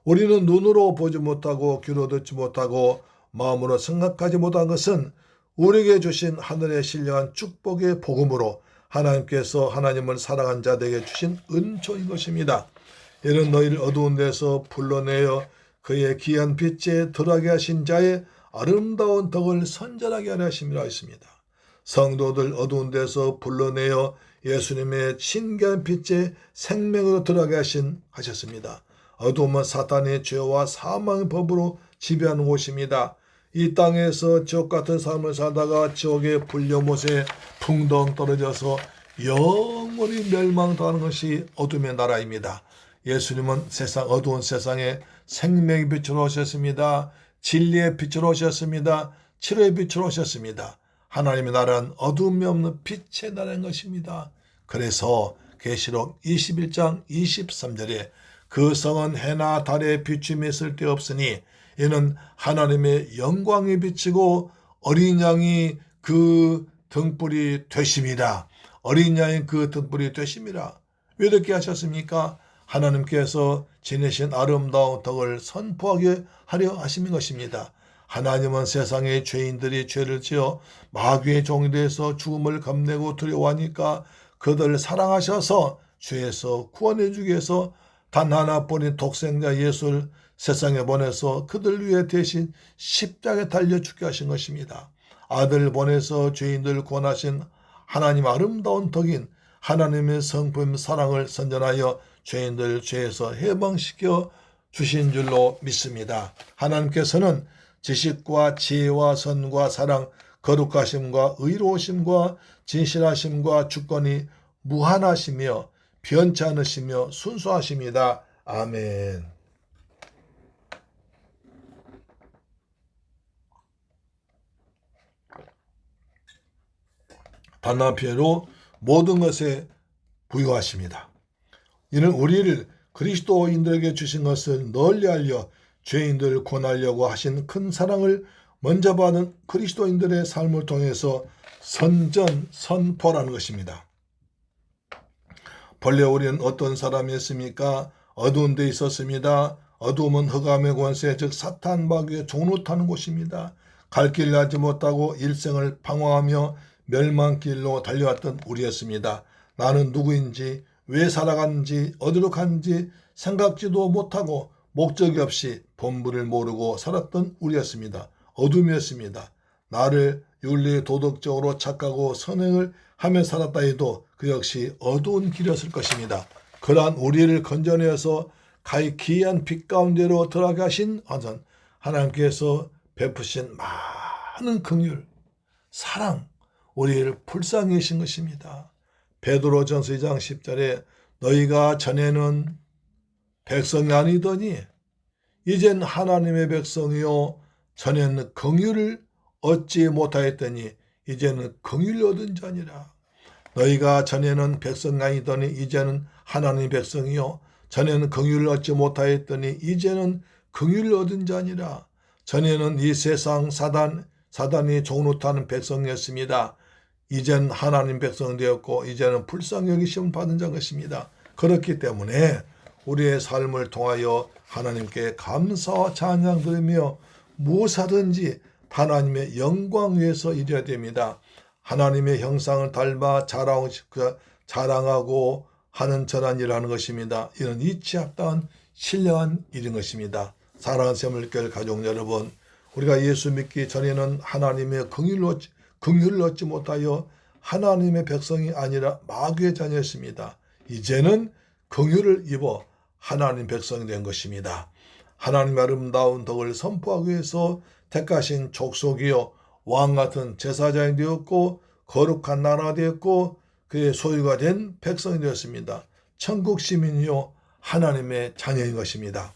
우리는 눈으로 보지 못하고 귀로 듣지 못하고 마음으로 생각하지 못한 것은 우리에게 주신 하늘의 신령한 축복의 복음으로 하나님께서 하나님을 사랑한 자들에게 주신 은총인 것입니다. 이는 너희를 어두운 데서 불러내어 그의 귀한 빛에 들어가게 하신 자의 아름다운 덕을 선전하게 하려 하심이라 했습니다. 성도들 어두운 데서 불러내어 예수님의 신기한 빛에 생명으로 들어가게 하셨습니다. 어두움은 사탄의 죄와 사망의 법으로 지배하는 곳입니다. 이 땅에서 지옥 같은 삶을 살다가 지옥의 불려못에 붕덩 떨어져서 영원히 멸망당하는 것이 어둠의 나라입니다. 예수님은 어두운 세상에 생명의 빛으로 오셨습니다. 진리의 빛으로 오셨습니다. 치료의 빛으로 오셨습니다. 하나님의 나라는 어둠이 없는 빛의 나라인 것입니다. 그래서 계시록 21장 23절에 그 성은 해나 달에 비춤이 쓸데없으니 이는 하나님의 영광이 비치고 어린 양이 그 등불이 되심이라. 어린 양이 그 등불이 되심이라. 왜 이렇게 하셨습니까? 하나님께서 지내신 아름다운 덕을 선포하게 하려 하신 것입니다. 하나님은 세상의 죄인들이 죄를 지어 마귀의 종이 되어서 죽음을 겁내고 두려워하니까 그들을 사랑하셔서 죄에서 구원해 주기 위해서 단 하나뿐인 독생자 예수를 세상에 보내서 그들 위해 대신 십자가에 달려 죽게 하신 것입니다. 아들을 보내서 죄인들을 구원하신 하나님 아름다운 덕인 하나님의 성품 사랑을 선전하여 죄인들 죄에서 해방시켜 주신 줄로 믿습니다. 하나님께서는 지식과 지혜와 선과 사랑, 거룩하심과 의로우심과 진실하심과 주권이 무한하시며 변치 않으시며 순수하십니다. 아멘. 단나피로 모든 것에 부유하십니다. 이는 우리를 그리스도인들에게 주신 것을 널리 알려 죄인들을 권하려고 하신 큰 사랑을 먼저 받은 그리스도인들의 삶을 통해서 선포라는 것입니다. 본래 우리는 어떤 사람이었습니까? 어두운 데 있었습니다. 어두움은 흑암의 권세 즉 사탄 마귀의 종로 타는 곳입니다. 갈 길 가지 못하고 일생을 방황하며 멸망길로 달려왔던 우리였습니다. 나는 누구인지 왜 살아가는지 어디로 가는지 생각지도 못하고 목적이 없이 본분을 모르고 살았던 우리였습니다. 어둠이었습니다. 나를 윤리 도덕적으로 착하고 선행을 하며 살았다 해도 그 역시 어두운 길이었을 것입니다. 그러한 우리를 건져내어서 귀한 빛 가운데로 들어가게 하신 하나님께서 베푸신 많은 긍휼, 사랑, 우리를 불쌍히 하신 것입니다. 베드로전서 2장 10절에 너희가 전에는 백성이 아니더니 이젠 하나님의 백성이요 전에는 긍휼을 얻지 못하였더니 이제는 긍휼을 얻은 자니라. 너희가 전에는 백성이 아니더니 이제는 하나님의 백성이요 전에는 긍휼을 얻지 못하였더니 이제는 긍휼을 얻은 자니라. 전에는 이 세상 사단이 종노타는 백성이었습니다. 이젠 하나님 백성 되었고 이제는 불쌍히 여기심을 받은 자 것입니다. 그렇기 때문에 우리의 삶을 통하여 하나님께 감사와 찬양 드리며 무엇하든지 하나님의 영광 위에서 이뤄야 됩니다. 하나님의 형상을 닮아 자랑하고 하는 전한 일하는 것입니다. 이는 이치 합당한 신령한 일인 것입니다. 사랑하는 새물교회 가족 여러분, 우리가 예수 믿기 전에는 하나님의 긍휼을 얻지 못하여 하나님의 백성이 아니라 마귀의 자녀였습니다. 이제는 긍휼을 입어 하나님 백성이 된 것입니다. 하나님의 아름다운 덕을 선포하기 위해서 택하신 족속이요 왕같은 제사장이 되었고 거룩한 나라가 되었고 그의 소유가 된 백성이 되었습니다. 천국 시민이요 하나님의 자녀인 것입니다.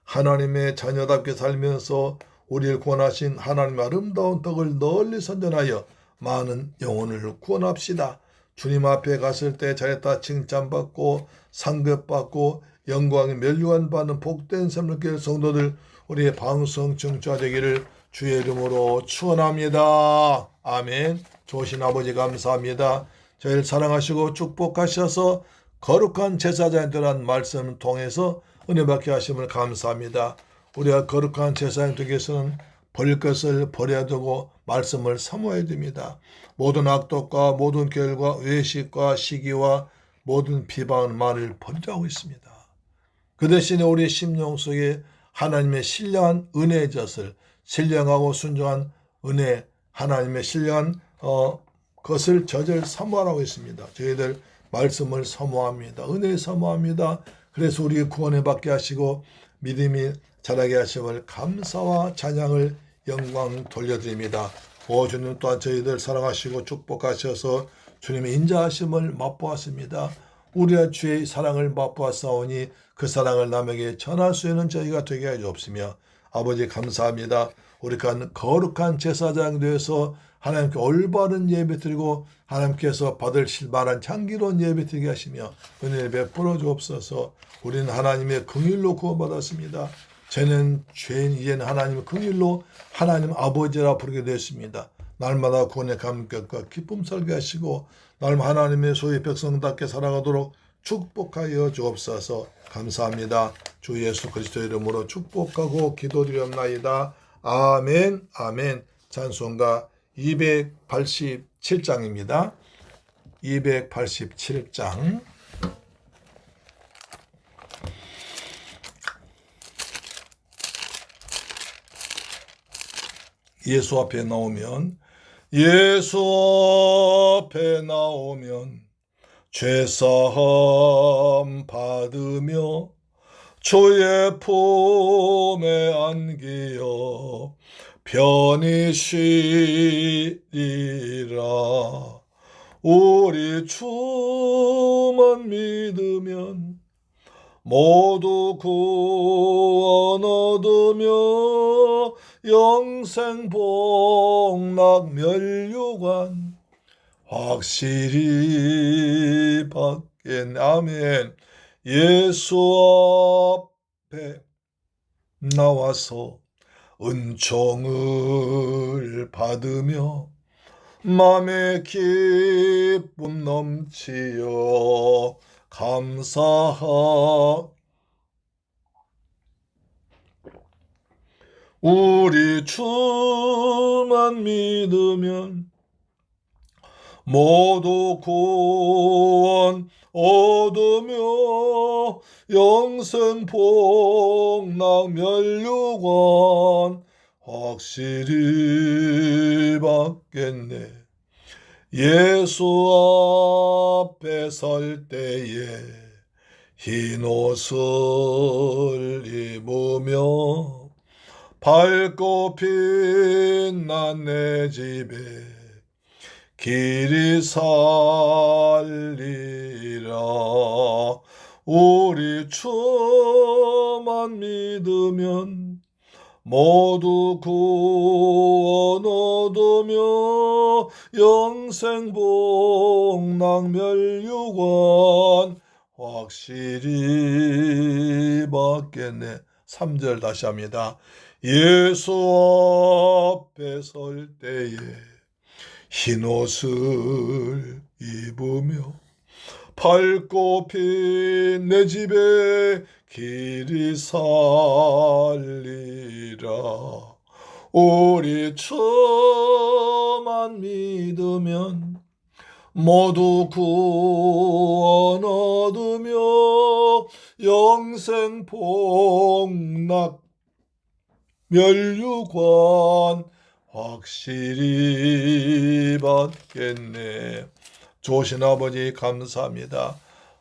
하나님의 자녀답게 살면서 우리를 구원하신 하나님의 아름다운 덕을 널리 선전하여 많은 영혼을 구원합시다. 주님 앞에 갔을 때 잘했다 칭찬받고 상급받고 영광의 멸류관 받는 복된 새물교회 성도들 우리의 방송 청취되기를 주의 이름으로 축원합니다. 아멘. 좋으신 아버지 감사합니다. 저희를 사랑하시고 축복하셔서 거룩한 제사장들한 말씀을 통해서 은혜 받게 하심을 감사합니다. 우리가 거룩한 제사장 되기 위해서는 버릴 것을 버려야 되고 말씀을 사모해야 됩니다. 모든 악독과 모든 결과 외식과 시기와 모든 비방은 말을 버리라고 있습니다. 그 대신에 우리의 심령 속에 하나님의 신령한 은혜의 젖을 신령하고 순종한 은혜 하나님의 신령한 것을 젖을 사모하라고 했습니다. 저희들 말씀을 사모합니다. 은혜 사모합니다. 그래서 우리 구원을 받게 하시고 믿음이 자라게 하심을 감사와 찬양을 영광 돌려드립니다. 오 주님 또한 저희들 사랑하시고 축복하셔서 주님의 인자하심을 맛보았습니다. 우리의 주의 사랑을 맛보았사오니 그 사랑을 남에게 전할 수 있는 저희가 되게 하여 주옵시며 아버지 감사합니다. 우리가 거룩한 제사장 되어서 하나님께 올바른 예배 드리고 하나님께서 받으실 만한 향기로운 예배 드리게 하시며 은혜 베풀어 주옵소서. 우리는 하나님의 긍휼로 구원받았습니다. 저는 죄인 이제는 하나님의 긍휼로 하나님 아버지라 부르게 되었습니다. 날마다 구원의 감격과 기쁨 살게 하시고 날마다 하나님의 소유 백성답게 살아가도록 축복하여 주옵소서. 감사합니다. 주 예수 그리스도 이름으로 축복하고 기도드리옵나이다. 아멘. 아멘. 찬송가 287장입니다. 287장. 예수 앞에 나오면 죄사함 받으며 주의 품에 안기어 편히 쉬리라. 우리 주만 믿으면 모두 구원 얻으며 영생 복락 멸류관 확실히 받겠네. 아멘. 예수 앞에 나와서 은총을 받으며 맘에 기쁨 넘치어 감사하. 우리 주만 믿으면 모두 구원 얻으며 영생 복락 멸류관 확실히 받겠네. 예수 앞에 설 때에 흰 옷을 입으며 밝고 빛난 내 집에 길이 살리라. 우리 주만 믿으면 모두 구원 얻으며 영생 복락 멸류관 확실히 받겠네. 3절 다시 합니다. 예수 앞에 설 때에 흰 옷을 입으며 밝고 빛 내 집에 길이 살리라. 우리 주만 믿으면 모두 구원 얻으며 영생 복락 멸류관 확실히 받겠네. 좋으신 아버지 감사합니다.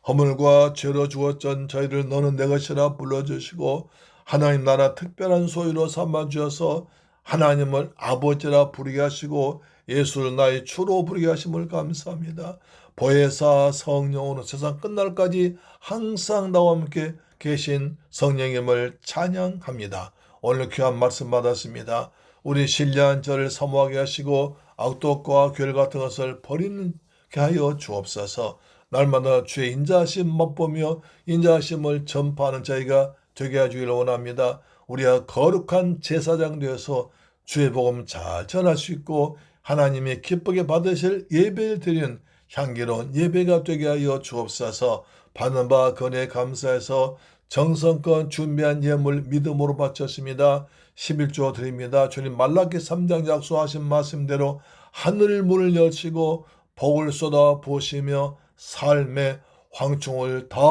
허물과 죄로 죽었던 저희를 너는 내 것이라 불러주시고 하나님 나라 특별한 소유로 삼아주셔서 하나님을 아버지라 부르게 하시고 예수를 나의 주로 부르게 하심을 감사합니다. 보혜사 성령으로 세상 끝날까지 항상 나와 함께 계신 성령님을 찬양합니다. 오늘 귀한 말씀 받았습니다. 우리 신뢰한 저를 사모하게 하시고 악독과 괴를 같은 것을 버리게 하여 주옵소서. 날마다 주의 인자하심 맛보며 인자하심을 전파하는 저희가 되게 해주기를 원합니다. 우리가 거룩한 제사장 되어서 주의 복음 잘 전할 수 있고 하나님이 기쁘게 받으실 예배를 드리는 향기로운 예배가 되게 하여 주옵소서. 받는 바 건에 감사해서 정성껏 준비한 예물 믿음으로 바쳤습니다. 11조 드립니다. 주님 말라기 3장 약속하신 말씀대로 하늘 문을 여시고 복을 쏟아 부으시며 삶의 황충을 다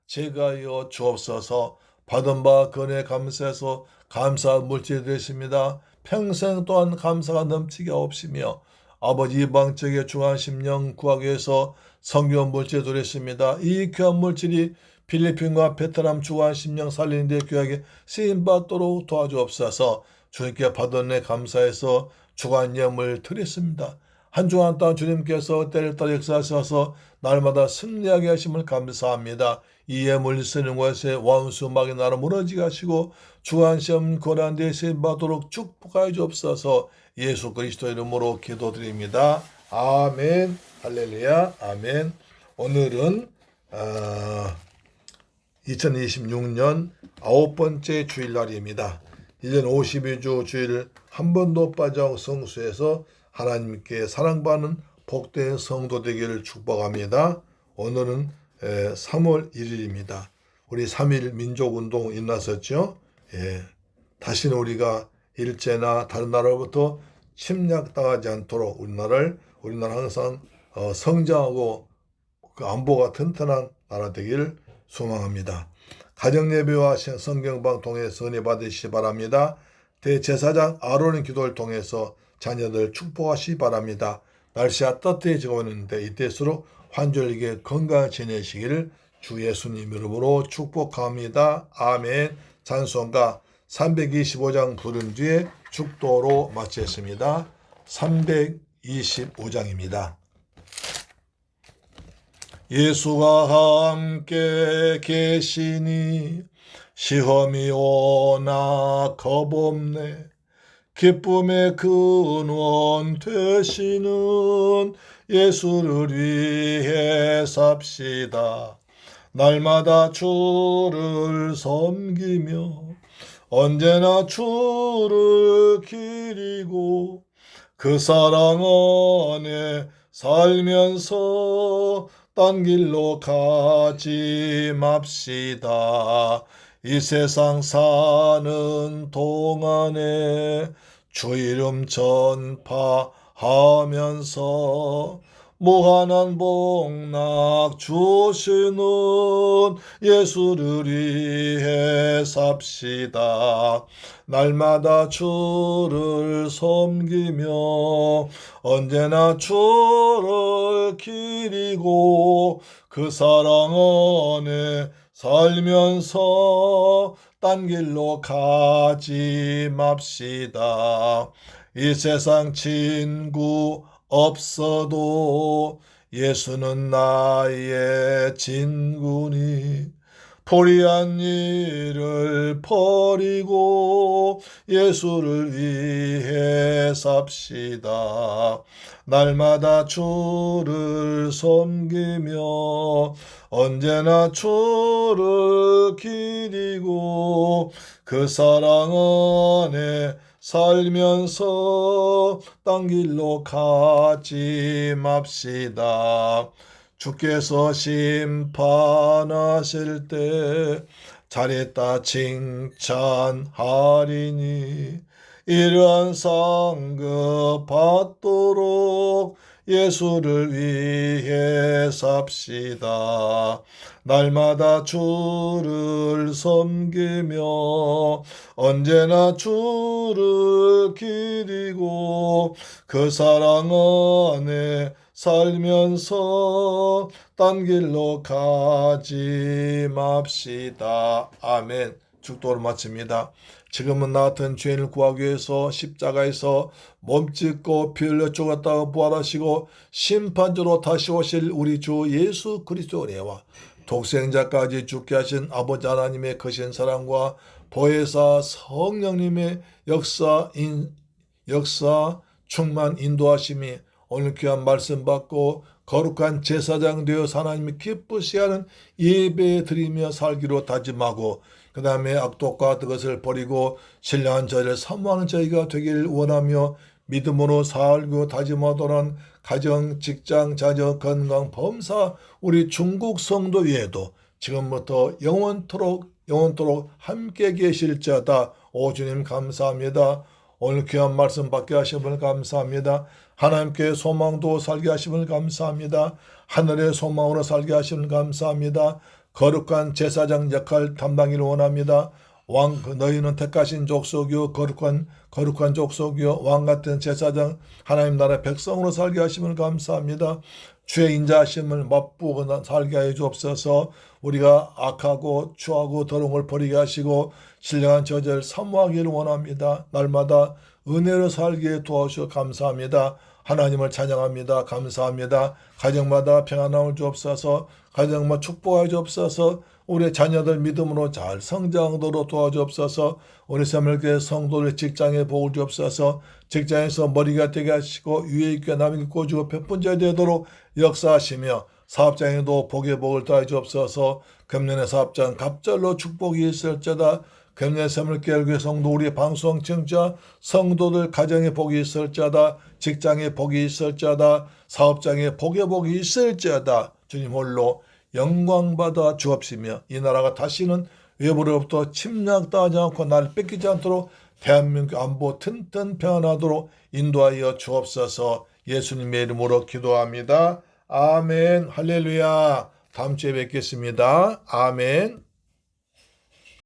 제거하여 주옵소서. 받은 바 건에 감사해서 감사 물질 드리십니다. 평생 또한 감사가 넘치게 없으며 아버지 이방적의 중한 심령 구하기 위해서 성경 물질 드렸습니다. 이 귀한 물질이 필리핀과 베트남 중한 심령 살리는 데 귀하게 쓰임받도록 도와주옵소서. 주님께 받은 내 감사해서 주간 예물 드렸습니다. 한 주간 동안 주님께서 때를 따라 역사하셔서 날마다 승리하게 하심을 감사합니다. 이 예물 쓰는 것에 원수막이 나라 무너지게 하시고 주간 시험 고난 데에 쓰임받도록 축복하여 주옵소서. 예수 그리스도 이름으로 기도드립니다. 아멘. 할렐루야. 아멘. 오늘은 2026년 9번째 주일날입니다. 1년 52주 주일 한 번도 빠져 성수해서 하나님께 사랑받는 복된 성도 되기를 축복합니다. 오늘은 3월 1일입니다. 우리 3.1 민족운동 일어났었죠. 다시는 우리가 일제나 다른 나라로부터 침략당하지 않도록 우리나라 항상 성장하고 그 안보가 튼튼한 나라 되기를 소망합니다. 가정예배와 성경방 통해서 은혜 받으시기 바랍니다. 대제사장 아론의 기도를 통해서 자녀들 축복하시기 바랍니다. 날씨가 따뜻해지고 있는데 이때일수록 환절기에 건강 지내시기를 주 예수님 이름으로 축복합니다. 아멘. 찬송가 325장 부른 뒤에 축도로 마치겠습니다. 325장입니다. 예수가 함께 계시니 시험이 오나 겁없네. 기쁨의 근원 되시는 예수를 위해 삽시다. 날마다 주를 섬기며 언제나 주를 기리고 그 사랑 안에 살면서 딴 길로 가지 맙시다. 이 세상 사는 동안에 주 이름 전파하면서 무한한 복락 주시는 예수를 위해 삽시다. 날마다 주를 섬기며 언제나 주를 기리고 그 사랑 안에 살면서 딴 길로 가지 맙시다. 이 세상 친구 없어도 예수는 나의 친구니 불의한 일을 버리고 예수를 위해 삽시다. 날마다 주를 섬기며 언제나 주를 기리고 그 사랑 안에 살면서 딴 길로 가지 맙시다. 주께서 심판하실 때 잘했다 칭찬하리니 이러한 상급 받도록 예수를 위해 삽시다. 날마다 주를 섬기며 언제나 주를 기리고 그 사랑 안에 살면서 딴 길로 가지 맙시다. 아멘. 축도를 마칩니다. 지금은 나 같은 죄인을 구하기 위해서 십자가에서 몸짓고 피 흘려 죽었다가 부활하시고 심판자로 다시 오실 우리 주 예수 그리스도의 은혜와 독생자까지 죽게 하신 아버지 하나님의 크신 사랑과 보혜사 성령님의 역사 충만 인도하심이 오늘 귀한 말씀 받고 거룩한 제사장 되어 하나님이 기쁘시하는 예배 드리며 살기로 다짐하고 그 다음에 악독과 그것을 버리고 신령한 저를 사모하는 저희가 되길 원하며 믿음으로 살고 다짐하도록 가정, 직장, 자녀, 건강, 범사 우리 중국 성도 외에도 지금부터 영원토록 함께 계실 자다. 오 주님 감사합니다. 오늘 귀한 말씀 받게 하심을 감사합니다. 하나님께 소망도 살게 하심을 감사합니다. 하늘의 소망으로 살게 하심을 감사합니다. 거룩한 제사장 역할 담당을 원합니다. 너희는 택하신 족속이요 거룩한 족속이요 왕같은 제사장 하나님 나라 백성으로 살게 하심을 감사합니다. 주의 인자하심을 맛보고 살게 하여 주옵소서. 우리가 악하고 추하고 더러운 걸 버리게 하시고 신령한 저절 사모하기를 원합니다. 날마다 은혜로 살게 도와주셔서 감사합니다. 하나님을 찬양합니다. 감사합니다. 가정마다 평안함을 주옵소서. 가정마다 축복하여 주옵소서. 우리 자녀들 믿음으로 잘 성장하도록 도와주옵소서. 우리 새물교회 성도들 직장에 복을 주옵소서. 직장에서 머리가 되게 하시고 위에 있고 남에게 꽂고 백분자 되도록 역사하시며 사업장에도 복의 복을 더해 주옵소서. 금년의 사업장 갑절로 축복이 있을지어다. 금년 새물교회 성도 우리 방송 청취자 성도들 가정에 복이 있을지어다. 직장에 복이 있을지어다. 사업장에 복의 복이 있을지어다. 주님 홀로 영광받아 주옵시며 이 나라가 다시는 외부로부터 침략당하지 않고 나를 뺏기지 않도록 대한민국 안보 튼튼 평안하도록 인도하여 주옵소서. 예수님의 이름으로 기도합니다. 아멘. 할렐루야. 다음 주에 뵙겠습니다. 아멘.